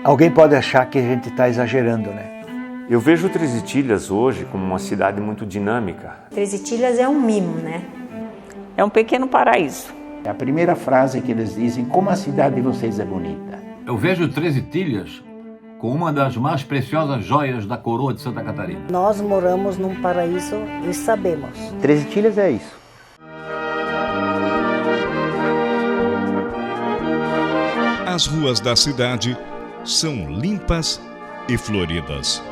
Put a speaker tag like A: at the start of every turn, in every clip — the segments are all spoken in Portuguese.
A: Alguém pode achar que a gente está exagerando, né?
B: Eu vejo Três Itilhas hoje como uma cidade muito dinâmica.
C: Três Itilhas é um mimo, né?
D: É um pequeno paraíso.
E: É a primeira frase que eles dizem: como a cidade de vocês é bonita.
F: Eu vejo Três Itilhas como uma das mais preciosas joias da coroa de Santa Catarina.
G: Nós moramos num paraíso e sabemos.
H: Três Itilhas é isso.
I: As ruas da cidade são limpas e floridas.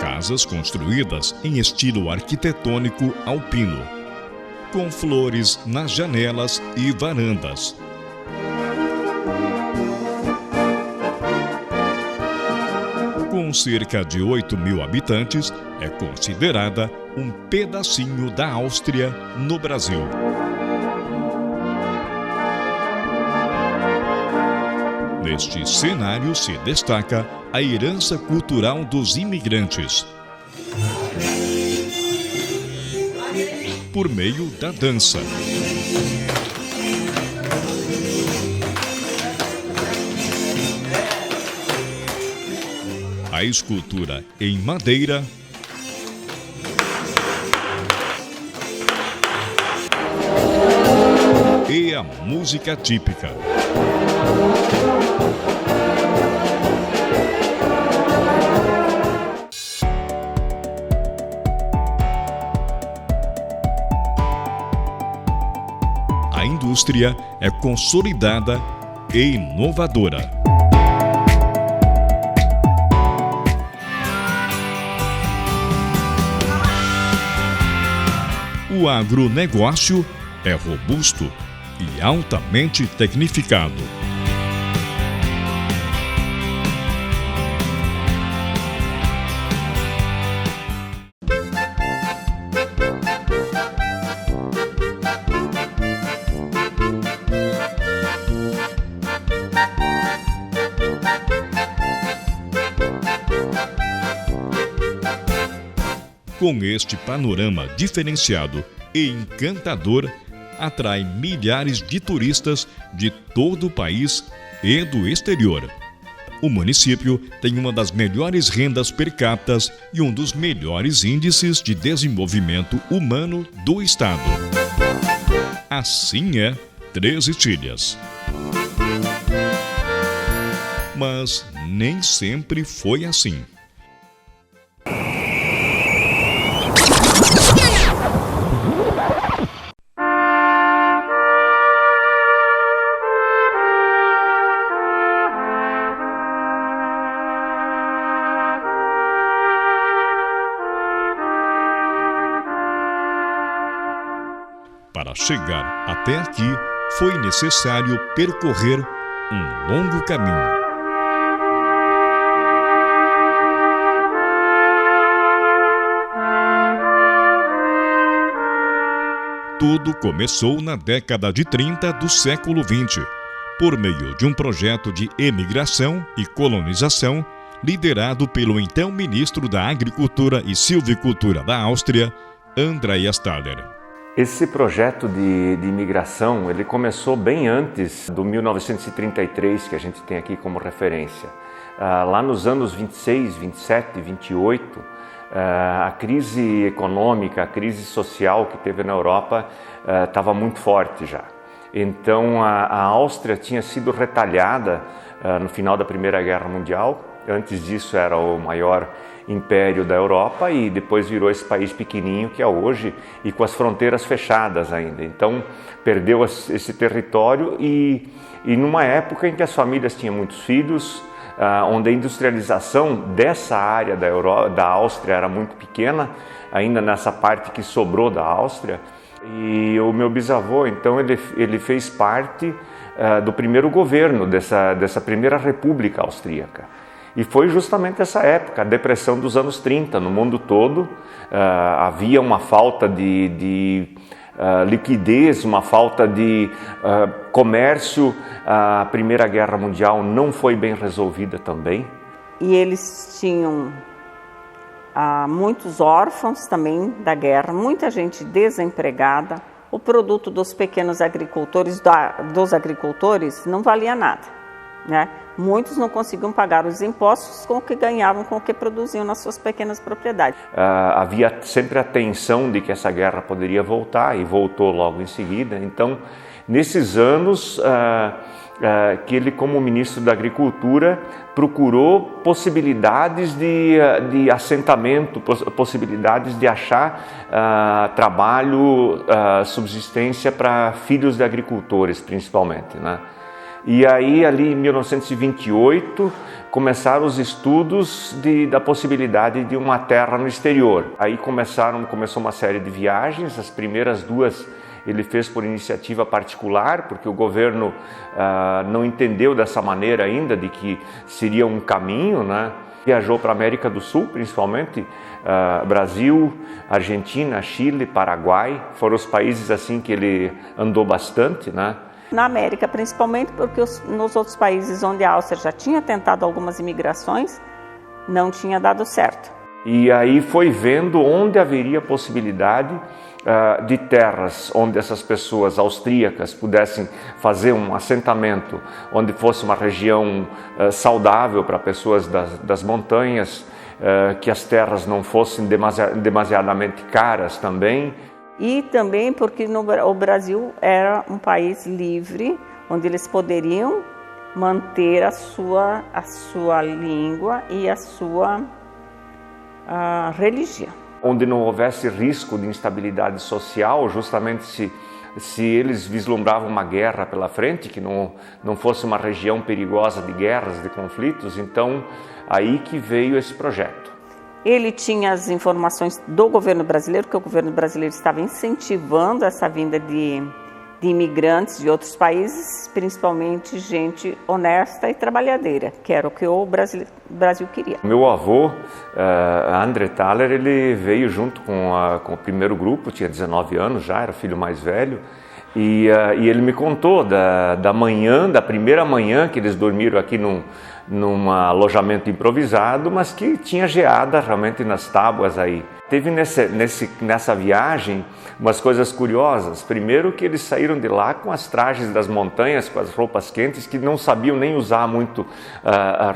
I: Casas construídas em estilo arquitetônico alpino, com flores nas janelas e varandas. Com cerca de 8.000 habitantes, é considerada um pedacinho da Áustria no Brasil. Neste cenário se destaca a herança cultural dos imigrantes, por meio da dança. A escultura em madeira e a música típica. A indústria é consolidada e inovadora. O agronegócio é robusto e altamente tecnificado. Com este panorama diferenciado e encantador, atrai milhares de turistas de todo o país e do exterior. O município tem uma das melhores rendas per capita e um dos melhores índices de desenvolvimento humano do estado. Assim é Três Itilhas. Mas nem sempre foi assim. Para chegar até aqui, foi necessário percorrer um longo caminho. Tudo começou na década de 30 do século XX, por meio de um projeto de emigração e colonização liderado pelo então ministro da Agricultura e Silvicultura da Áustria, Andreas Thaler.
B: Esse projeto de imigração, ele começou bem antes do 1933, que a gente tem aqui como referência. Lá nos anos 26, 27, 28, a crise econômica, a crise social que teve na Europa estava muito forte já. Então a Áustria tinha sido retalhada no final da Primeira Guerra Mundial. Antes disso era o maior império da Europa e depois virou esse país pequenininho que é hoje e com as fronteiras fechadas ainda. Então perdeu esse território e numa época em que as famílias tinham muitos filhos, onde a industrialização dessa área da Áustria era muito pequena, ainda nessa parte que sobrou da Áustria. E o meu bisavô, então, ele fez parte do primeiro governo dessa primeira república austríaca. E foi justamente essa época, a depressão dos anos 30, no mundo todo. Havia uma falta de liquidez, uma falta de comércio. A Primeira Guerra Mundial não foi bem resolvida também.
D: E eles tinham muitos órfãos também da guerra, muita gente desempregada, o produto dos pequenos agricultores, dos agricultores, não valia nada, né? Muitos não conseguiam pagar os impostos com o que ganhavam, com o que produziam nas suas pequenas propriedades.
B: Havia sempre a tensão de que essa guerra poderia voltar, e voltou logo em seguida. Então, nesses anos que ele, como ministro da Agricultura, procurou possibilidades de assentamento, possibilidades de achar trabalho, subsistência para filhos de agricultores, principalmente, né? E aí, ali em 1928, começaram os estudos da possibilidade de uma terra no exterior. Aí começou uma série de viagens. As primeiras 2 ele fez por iniciativa particular, porque o governo não entendeu dessa maneira ainda de que seria um caminho, né? Viajou para a América do Sul, principalmente Brasil, Argentina, Chile, Paraguai. Foram os países assim que ele andou bastante, né?
D: Na América, principalmente, porque nos outros países onde a Áustria já tinha tentado algumas imigrações, não tinha dado certo.
B: E aí foi vendo onde haveria possibilidade de terras onde essas pessoas austríacas pudessem fazer um assentamento, onde fosse uma região saudável para pessoas das montanhas, que as terras não fossem demasiadamente caras também.
D: E também porque o Brasil era um país livre, onde eles poderiam manter a sua língua e a sua religião.
B: Onde não houvesse risco de instabilidade social, justamente se eles vislumbravam uma guerra pela frente, que não fosse uma região perigosa de guerras, de conflitos. Então, aí que veio esse projeto.
D: Ele tinha as informações do governo brasileiro, que o governo brasileiro estava incentivando essa vinda de imigrantes de outros países, principalmente gente honesta e trabalhadeira, que era o que o Brasil queria.
B: Meu avô, André Thaler, ele veio junto com o primeiro grupo, tinha 19 anos já, era o filho mais velho, e ele me contou da primeira manhã que eles dormiram aqui num alojamento improvisado, mas que tinha geada realmente nas tábuas aí. Teve nessa viagem umas coisas curiosas. Primeiro que eles saíram de lá com as trajes das montanhas, com as roupas quentes, que não sabiam nem usar muito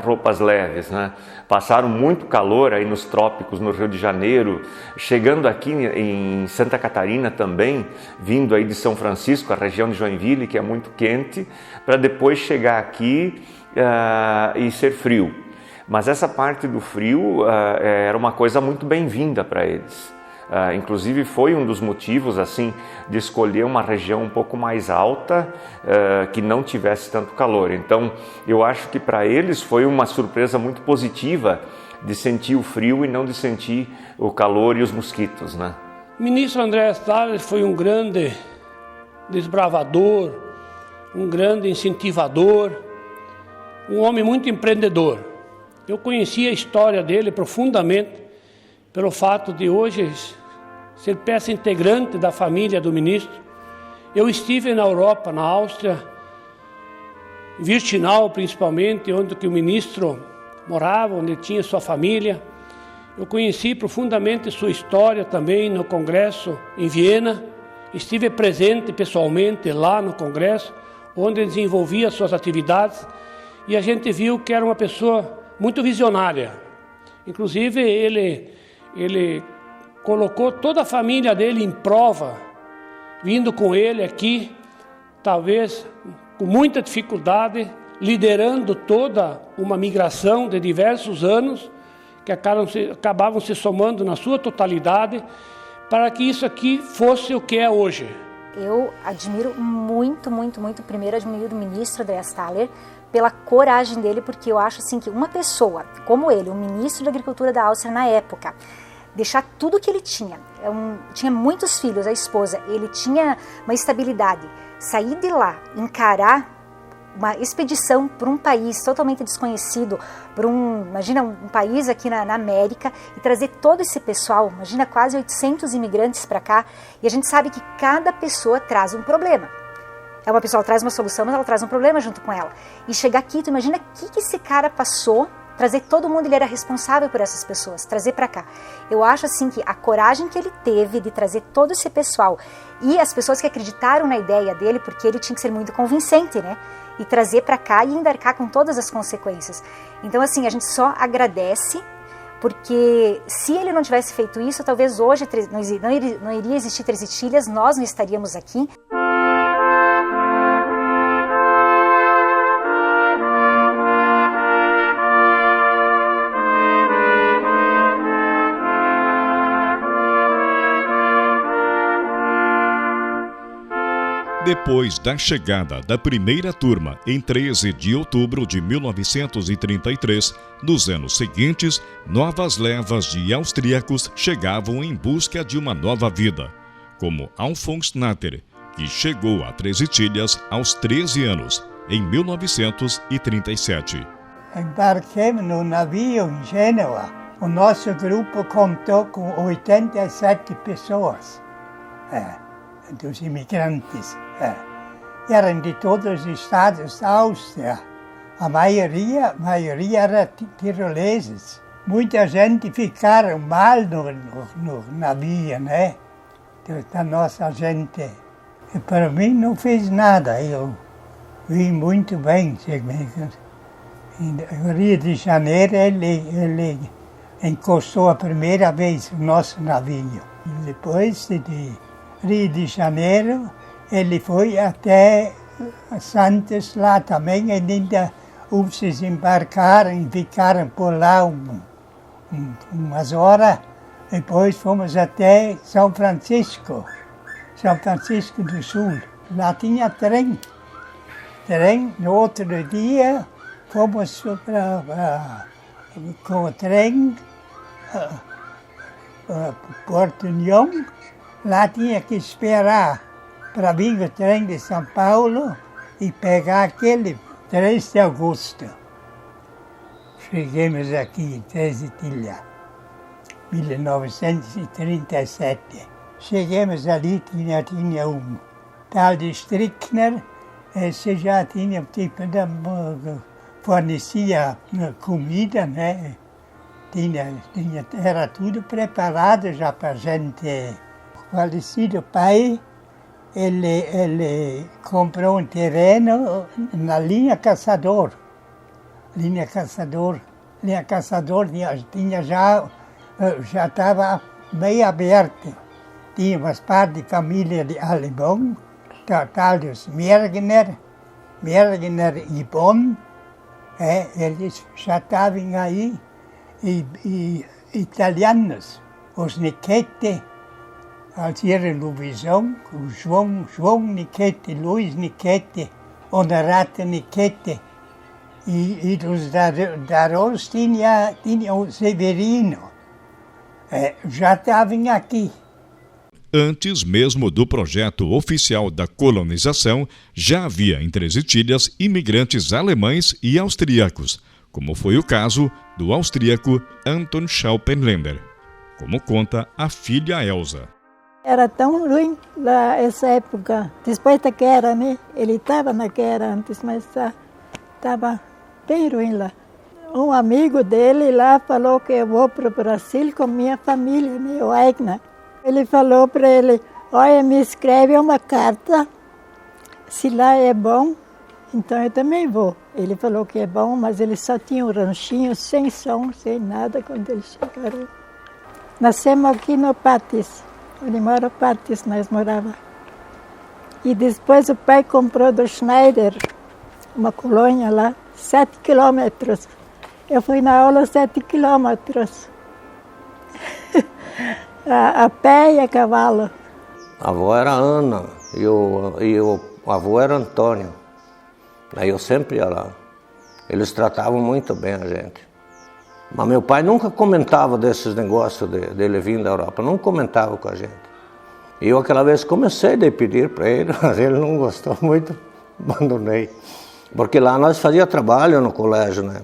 B: roupas leves, né? Passaram muito calor aí nos trópicos, no Rio de Janeiro, chegando aqui em Santa Catarina também, vindo aí de São Francisco, a região de Joinville, que é muito quente, para depois chegar aqui e ser frio. Mas essa parte do frio era uma coisa muito bem-vinda para eles. Inclusive foi um dos motivos assim de escolher uma região um pouco mais alta, que não tivesse tanto calor. Então eu acho que para eles foi uma surpresa muito positiva de sentir o frio e não de sentir o calor e os mosquitos, né?
H: O ministro André Thaler foi um grande desbravador, um grande incentivador, um homem muito empreendedor. Eu conheci a história dele profundamente pelo fato de hoje ser peça integrante da família do ministro. Eu estive na Europa, na Áustria, em Virtinal principalmente, onde que o ministro morava, onde tinha sua família. Eu conheci profundamente sua história também no Congresso em Viena. Estive presente pessoalmente lá no Congresso, onde desenvolvia suas atividades, e a gente viu que era uma pessoa muito visionária. Inclusive, ele colocou toda a família dele em prova, vindo com ele aqui, talvez com muita dificuldade, liderando toda uma migração de diversos anos, que acabavam se somando na sua totalidade, para que isso aqui fosse o que é hoje.
J: Eu admiro muito, muito, muito, primeiro admiro o ministro André Thaler, pela coragem dele, porque eu acho assim que uma pessoa como ele, o ministro da Agricultura da Áustria na época, deixar tudo o que ele tinha, tinha muitos filhos, a esposa, ele tinha uma estabilidade, sair de lá, encarar uma expedição para um país totalmente desconhecido, imagina um país aqui na América, e trazer todo esse pessoal, imagina quase 800 imigrantes para cá, e a gente sabe que cada pessoa traz um problema. É uma pessoa, ela traz uma solução, mas ela traz um problema junto com ela. E chegar aqui, tu imagina o que esse cara passou trazer todo mundo, ele era responsável por essas pessoas, trazer para cá. Eu acho assim que a coragem que ele teve de trazer todo esse pessoal e as pessoas que acreditaram na ideia dele, porque ele tinha que ser muito convincente, né? E trazer para cá e embarcar com todas as consequências. Então assim, a gente só agradece, porque se ele não tivesse feito isso, talvez hoje não iria existir Três Itilhas, nós não estaríamos aqui.
I: Depois da chegada da primeira turma, em 13 de outubro de 1933, nos anos seguintes, novas levas de austríacos chegavam em busca de uma nova vida, como Alphons Natter, que chegou a Três Itilhas aos 13 anos, em 1937.
K: Embarquemos no navio em Gênova. O nosso grupo contou com 87 pessoas. Dos imigrantes. Eram de todos os estados da Áustria. A maioria era tiroleses. Muita gente ficaram mal no navio, né? Da nossa gente. E para mim não fez nada. Eu vi muito bem. No Rio de Janeiro ele encostou a primeira vez o nosso navio. E depois de Rio de Janeiro, ele foi até Santos lá também, e ainda uns se embarcaram e ficaram por lá umas horas. Depois fomos até São Francisco do Sul. Lá tinha trem. No outro dia, fomos com o trem para Porto União. Lá tinha que esperar para vir o trem de São Paulo e pegar aquele 3 de agosto. Chegamos aqui em Três Itilhas, 1937. Chegamos ali, tinha um tal de Strickner, esse já tinha tipo fornecia comida, né? Era tudo preparado já para a gente. O falecido pai, ele comprou um terreno na linha Caçador. Linha Caçador já estava bem aberto. Tinha umas partes de família de alemão, tal dos Mergner e Bonn. Eles já estavam aí, e italianos, os Nichetti, Altieri Luvisão, o João Nichetti, Luiz Nichetti, Honorato Nichetti, e dos Darós tinha o Severino, já estavam aqui.
I: Antes mesmo do projeto oficial da colonização, já havia em Três Itilhas imigrantes alemães e austríacos, como foi o caso do austríaco Anton Schaupenländer, como conta a filha Elsa.
L: Era tão ruim lá essa época, depois da guerra, né? Ele estava na guerra antes, mas estava bem ruim lá. Um amigo dele lá falou que eu vou para o Brasil com minha família, meu Eigner. Ele falou para ele, olha, me escreve uma carta, se lá é bom, então eu também vou. Ele falou que é bom, mas ele só tinha um ranchinho, sem som, sem nada, quando eles chegaram. Nascemos aqui no Patis, onde mora Patis, nós morávamos. E depois o pai comprou do Schneider, uma colônia lá, 7 quilômetros. Eu fui na aula 7 quilômetros. A pé e a cavalo.
M: A avó era Ana e o avô era Antônio. Aí eu sempre ia lá. Eles tratavam muito bem a gente. Mas meu pai nunca comentava desses negócios dele vir da Europa, não comentava com a gente. E eu aquela vez comecei a pedir para ele, mas ele não gostou muito, abandonei. Porque lá nós fazíamos trabalho no colégio, né?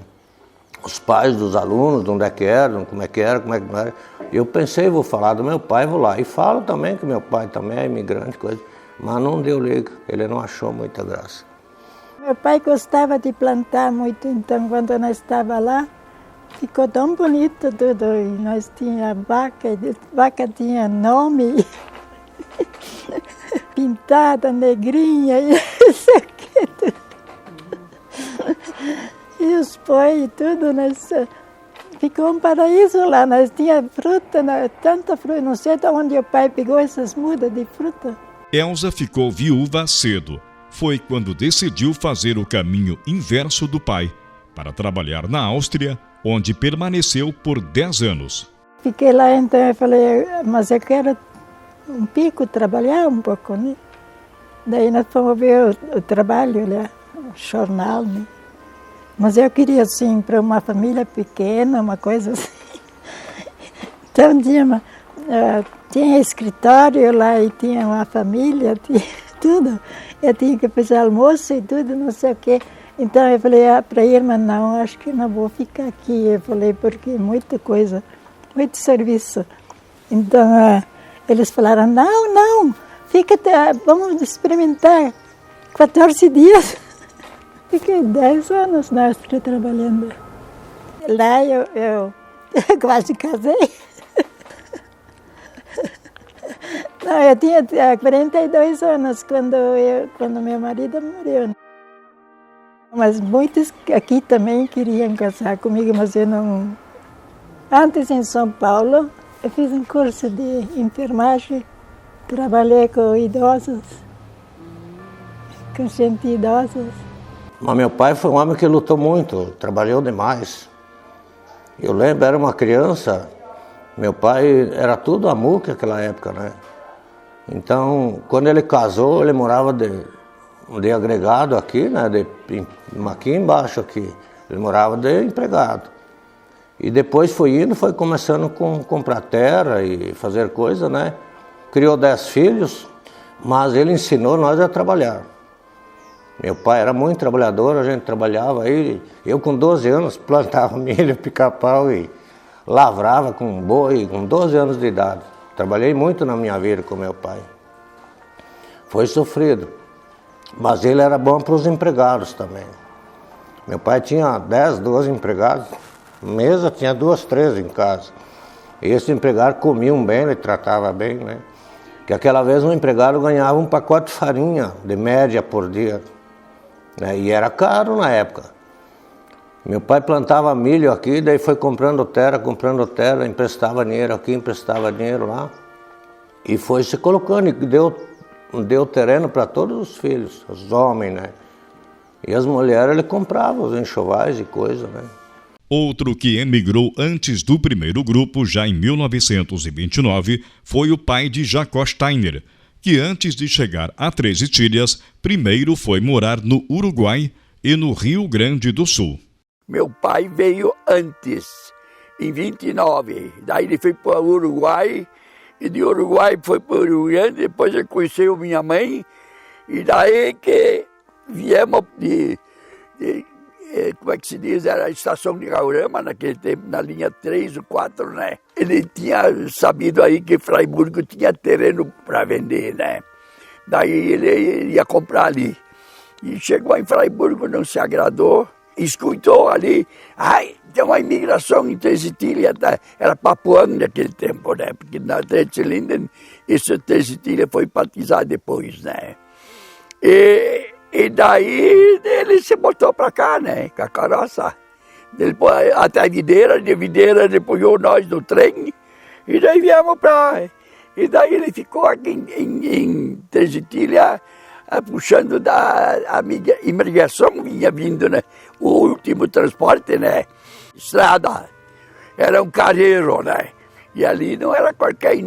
M: Os pais dos alunos, de onde é que eram, como é que era, como é que não era. Eu pensei, vou falar do meu pai, vou lá. E falo também que meu pai também é imigrante, coisa. Mas não deu liga, ele não achou muita graça.
L: Meu pai gostava de plantar muito, então quando nós estávamos lá, Ficou tão bonito tudo. E nós tínhamos vaca tinha nome, pintada, negrinha, e isso aqui tudo. E os boi e tudo, ficou um paraíso lá. Nós tínhamos fruta, tanta fruta, não sei de onde o pai pegou essas mudas de fruta.
I: Elza ficou viúva cedo. Foi quando decidiu fazer o caminho inverso do pai, para trabalhar na Áustria, onde permaneceu por 10 anos.
L: Fiquei lá, então eu falei, mas eu quero um pouco trabalhar um pouco, né? Daí nós fomos ver o trabalho lá, o jornal, né? Mas eu queria, assim, para uma família pequena, uma coisa assim. Então tinha escritório lá e tinha uma família, tinha tudo. Eu tinha que fazer almoço e tudo, não sei o quê. Então eu falei para a irmã, não, acho que não vou ficar aqui. Eu falei, porque muita coisa, muito serviço. Então eles falaram, não, fica, vamos experimentar 14 dias. Fiquei 10 anos na Áustria trabalhando. Lá eu quase casei. Não, eu tinha 42 anos quando meu marido morreu. Mas muitos aqui também queriam casar comigo, mas eu não... Antes, em São Paulo, eu fiz um curso de enfermagem, trabalhei com idosos, com gente idosa.
M: Mas meu pai foi um homem que lutou muito, trabalhou demais. Eu lembro, era uma criança, meu pai era tudo amuque naquela época, né? Então, quando ele casou, ele morava de agregado aqui, né? Aqui embaixo, aqui. Ele morava de empregado. E depois foi começando a comprar terra e fazer coisa, né? Criou 10 filhos, mas ele ensinou nós a trabalhar. Meu pai era muito trabalhador, a gente trabalhava aí. Eu com 12 anos plantava milho, pica-pau e lavrava com boi, com 12 anos de idade. Trabalhei muito na minha vida com meu pai. Foi sofrido, mas ele era bom para os empregados também. Meu pai tinha 10, 12 empregados, mesa tinha 2, 3 em casa. E esses empregados comiam bem, ele tratava bem, né? Que aquela vez um empregado ganhava um pacote de farinha, de média por dia. Né? E era caro na época. Meu pai plantava milho aqui, daí foi comprando terra, emprestava dinheiro aqui, emprestava dinheiro lá. E foi se colocando, e deu terreno para todos os filhos, os homens, né? E as mulheres, ele comprava os enxovais e coisa, né?
I: Outro que emigrou antes do primeiro grupo, já em 1929, foi o pai de Jacó Steiner, que antes de chegar a Três Itilhas, primeiro foi morar no Uruguai e no Rio Grande do Sul.
N: Meu pai veio antes, em 29, daí ele foi para o Uruguai, e de Uruguai foi para o Rio Grande, depois ele conheceu minha mãe, e daí que viemos como é que se diz, era a estação de Raurama, naquele tempo, na linha 3 ou 4, né? Ele tinha sabido aí que Fraiburgo tinha terreno para vender, né? Daí ele ia comprar ali. E chegou em Fraiburgo, não se agradou, escutou ali, tem uma imigração em Três Itilhas, era Papuã naquele tempo, né? Porque na Três Linden, esse Três Itilhas foi batizado depois, né? E daí ele se botou para cá, né? Com a carroça. Até a videira, de videira ele pôs nós no trem, e daí viemos para... E daí ele ficou aqui em Três Itilhas, puxando da imigração, vinha vindo, né? O último transporte, né? Estrada. Era um carreiro, né? E ali não era qualquer...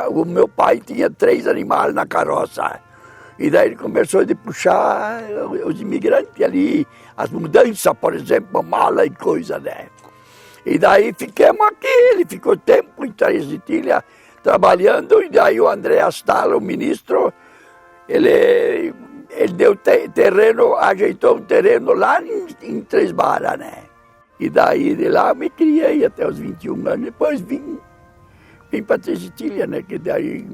N: O meu pai tinha 3 animais na carroça. E daí ele começou a puxar os imigrantes ali, as mudanças, por exemplo, mala e coisa, né? E daí ficamos aqui, ele ficou tempo em Três Itilhas trabalhando, e daí o André Astala, o ministro, ele deu terreno, ajeitou um terreno lá em Três Barras, né? E daí de lá eu me criei até os 21 anos, depois vim para Três Itilhas, né? Que daí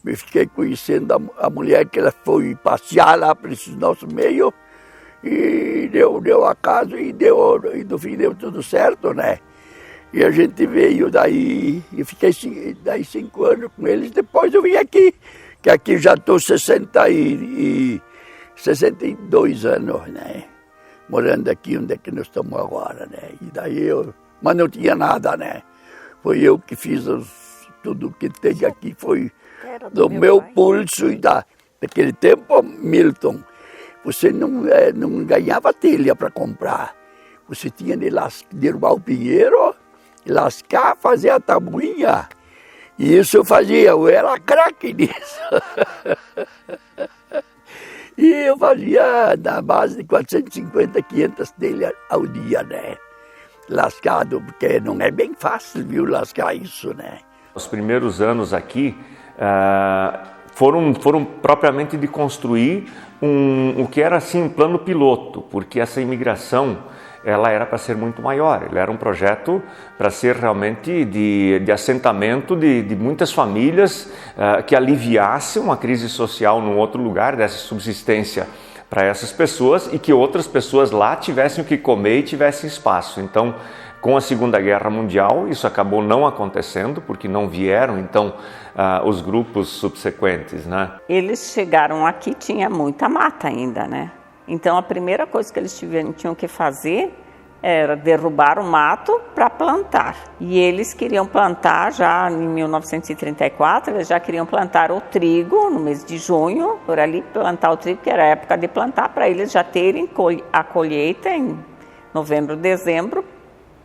N: me fiquei conhecendo a mulher que ela foi passear lá para esses nossos meios, E deu acaso e no fim deu tudo certo, né? E a gente veio daí, e fiquei daí 5 anos com eles, depois eu vim aqui, que aqui já estou 62 anos, né? Morando aqui onde é que nós estamos agora, né? E daí mas não tinha nada, né? Foi eu que fiz tudo que tem aqui, foi do meu pulso e daquele tempo, Milton. Você não ganhava telha para comprar. Você tinha de derrubar o pinheiro, lascar, fazer a tabuinha. E isso eu fazia, eu era craque nisso. E eu fazia na base de 450, 500 telhas ao dia, né? Lascado, porque não é bem fácil, viu, lascar isso, né?
B: Os primeiros anos aqui foram propriamente de construir o que era assim um plano piloto, porque essa imigração ela era para ser muito maior, ele era um projeto para ser realmente de assentamento de muitas famílias que aliviasse uma crise social num outro lugar, dessa subsistência para essas pessoas e que outras pessoas lá tivessem o que comer e tivessem espaço. Então, com a Segunda Guerra Mundial, isso acabou não acontecendo, porque não vieram, então, os grupos subsequentes, né?
D: Eles chegaram aqui, tinha muita mata ainda, né? Então, a primeira coisa que eles tinham que fazer era derrubar o mato para plantar. E eles queriam plantar já em 1934, eles já queriam plantar o trigo no mês de junho, por ali plantar o trigo, que era a época de plantar, para eles já terem a colheita em novembro, dezembro,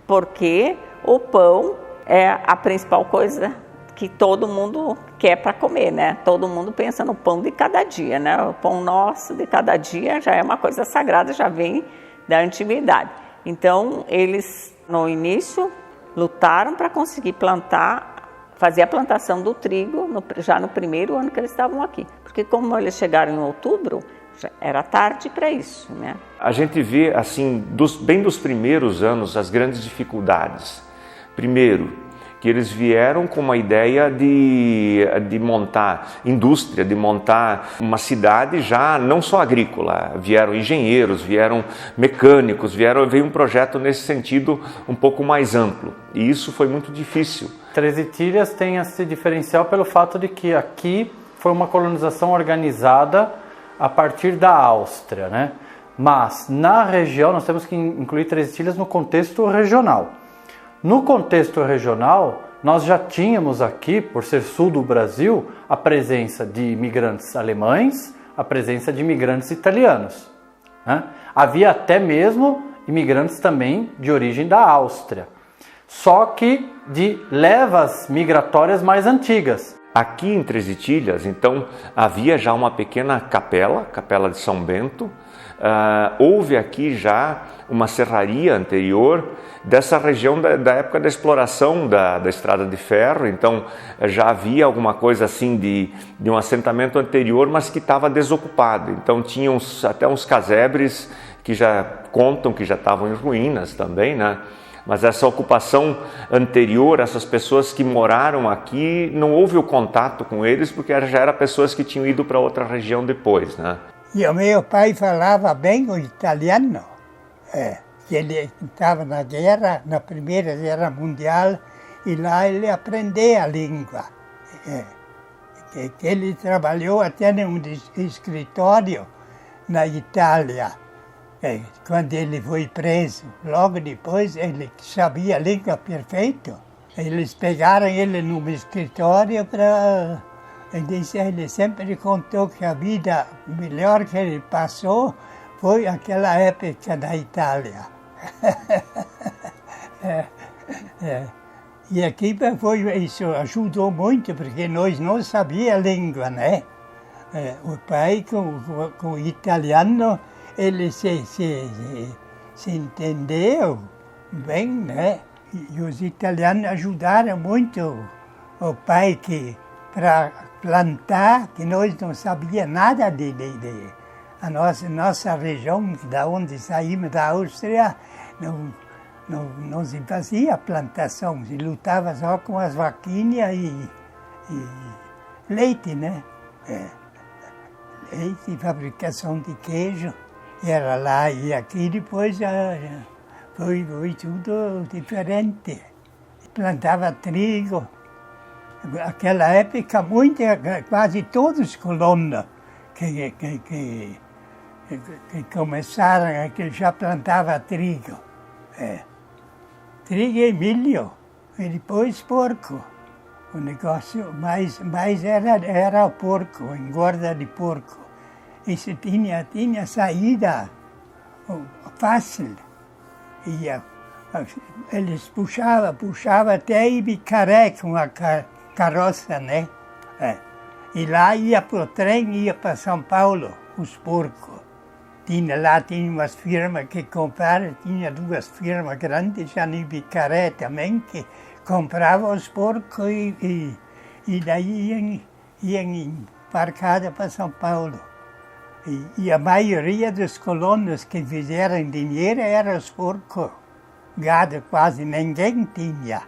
D: porque o pão é a principal coisa que todo mundo quer para comer, né? Todo mundo pensa no pão de cada dia, né? O pão nosso de cada dia já é uma coisa sagrada, já vem da antiguidade. Então, eles, no início, lutaram para conseguir fazer a plantação do trigo já no primeiro ano que eles estavam aqui. Porque como eles chegaram em outubro, já era tarde para isso, né?
B: A gente vê, assim, bem dos primeiros anos, as grandes dificuldades. Primeiro, que eles vieram com uma ideia de montar indústria, de montar uma cidade já não só agrícola, vieram engenheiros, vieram mecânicos, veio um projeto nesse sentido um pouco mais amplo, e isso foi muito difícil.
O: Três Itilhas tem esse diferencial pelo fato de que aqui foi uma colonização organizada a partir da Áustria, né? Mas na região nós temos que incluir Três Itilhas no contexto regional. No contexto regional, nós já tínhamos aqui, por ser sul do Brasil, a presença de imigrantes alemães, a presença de imigrantes italianos, né? Havia até mesmo imigrantes também de origem da Áustria, só que de levas migratórias mais antigas.
B: Aqui em Três Itilhas, então, havia já uma pequena capela de São Bento. Houve aqui já uma serraria anterior dessa região da época da exploração da estrada de ferro, então já havia alguma coisa assim de um assentamento anterior, mas que estava desocupado. Então tinha até uns casebres que já contam que já estavam em ruínas também, né? Mas essa ocupação anterior, essas pessoas que moraram aqui, não houve o contato com eles, porque já eram pessoas que tinham ido para outra região depois, né?
K: E o meu pai falava bem o italiano. Ele estava na guerra, na Primeira Guerra Mundial, e lá ele aprendeu a língua. Ele trabalhou até num escritório na Itália. Quando ele foi preso, logo depois ele sabia a língua perfeito. Eles pegaram ele no escritório para... Ele sempre contou que a vida melhor que ele passou foi aquela época da Itália. E aqui isso ajudou muito, porque nós não sabíamos a língua, né? O pai com o italiano, ele se entendeu bem, né? E os italianos ajudaram muito o pai para plantar, que nós não sabíamos nada a nossa região, da onde saímos da Áustria, não se fazia plantação, se lutava só com as vaquinhas e leite, né? Leite, fabricação de queijo. era lá e aqui depois foi tudo diferente. Plantava trigo. Naquela época, quase todos os colonos que começaram, que já plantava trigo. Trigo e milho, e depois porco. O negócio mais era o porco, engorda de porco. Isso tinha saída fácil. Eles puxavam até Ibicaré com a carroça, né? E lá ia para o trem, ia para São Paulo, os porcos. Lá tinha umas firmas que compraram, tinha 2 firmas grandes já em Ibicaré também, que compravam os porcos e daí iam embarcados para São Paulo. E a maioria dos colonos que fizeram dinheiro eram os porcos. Gado quase ninguém tinha.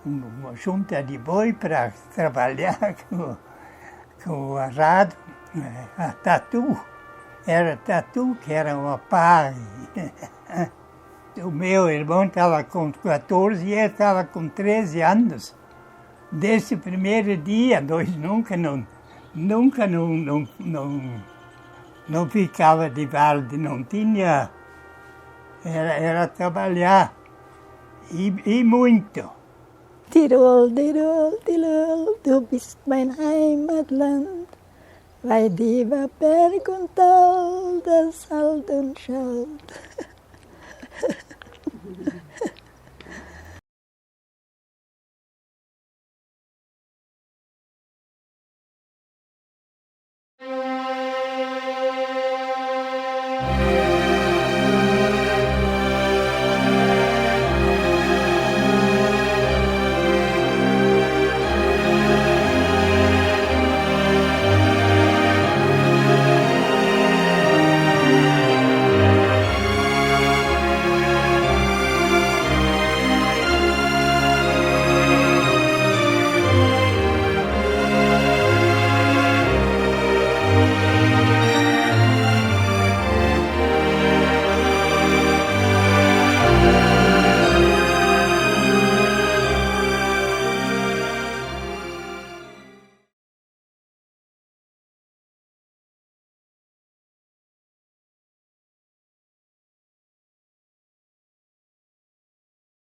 K: Uma junta de boi para trabalhar com o arado, a tatu. Era tatu, que era uma pá. O meu irmão estava com 14 e eu estava com 13 anos. Desse primeiro dia, nós nunca não ficava de balde, não tinha. Era trabalhar. E muito.
L: Tirol, Tirol, Tirol, du bist mein Heimatland. Weil die war Berg und Tal, das Alt und Schalt.